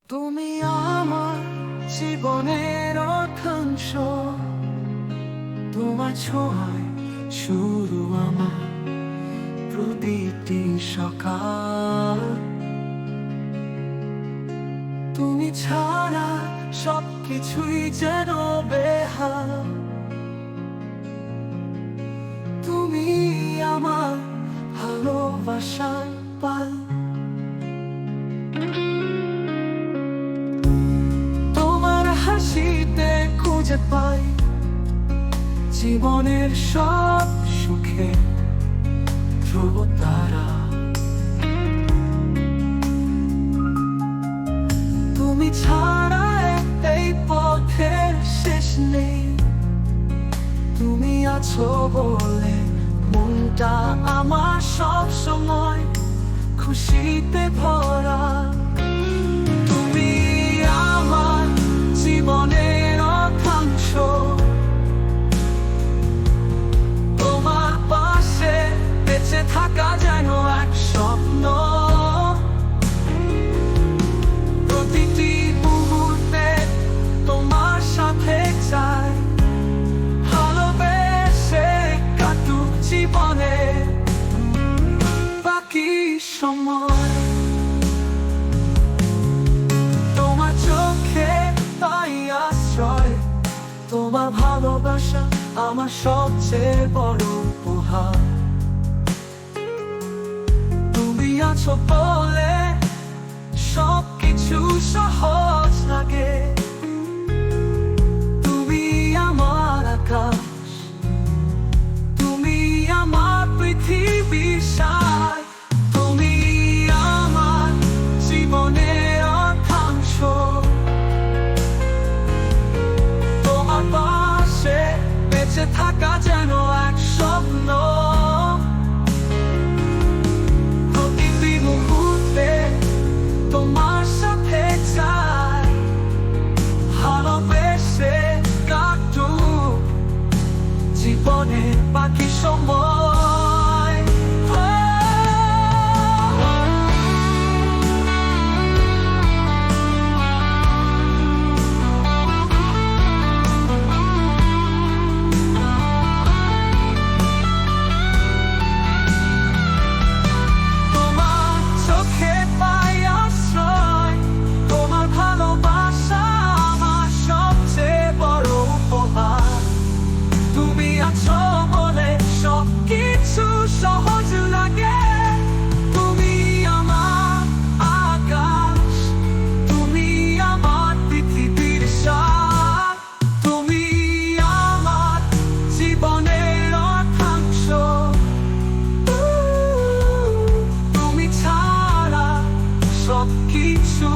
তুমি আমার জীবনের অর্ধাংশ, তোমার ছোঁয়ায় শুরু আমার প্রতিটি সকাল। তুমি ছাড়া সবকিছুই যেন বেহাল। তুমি আমার ভালোবাসার পাল। তোমার হাসিতে খুঁজে পাই জীবনের সব সুখে ধ্রুব তারা। তুমি ছাড়া এই পথের শেষ নেই। তুমি আছো বলে মনটা আমার সব সময় খুশিতে ভরা। তুমি আমার জীবনের অর্ধাংশ, তোমার পাশে বেঁচে থাকা যেন এক স্বপ্ন। প্রতিটি মুহূর্তে তোমার সাথে চাই, ভালোবেসে কাটুক জীবনে বাকি সময়। তোমার চোখে পাই আশ্রয়, তোমার ভালোবাসা আমার সবচেয়ে বড় উপহার। তুমি আছো বলে সবকিছু সহজ লাগে। তুমি আমার আকাশ, তুমি আমার পৃথিবীর সায়। তুমি আমার জীবনের অর্ধাংশ, তোমার পাশে বেঁচে থাকা যেন এক স্বপ্ন। প্রতিটি মুহূর্তে তোমার সাথে চাই, ভালোবেসে কাটুক জীবনের বাকি সময়। তোমার চোখে পাই আশ্রয়, তোমার ভালোবাসা আমার সবচেয়ে বড় উপহার। তুমি আছো বলে সবকিছু সহজ লাগে। তুমি আমার আকাশ, তুমি আমার পৃথিবীর সার। তুমি আমার জীবনের অর্ধাংশ, তুমি ছাড়া সবকিছু